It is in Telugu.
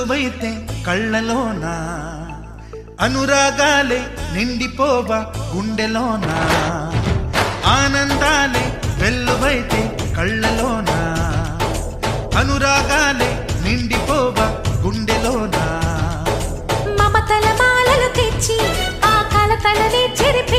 వెల్లువైతే కళ్ళలోనా అనురాగాలే నిండిపోవా గుండెలోనా ఆనందాలే వెల్లువైతే కళ్ళలోనా అనురాగాలే నిండిపోవా గుండెలోనా మమతల మాలలు తెచ్చి ఆ కలతలని చెరిపి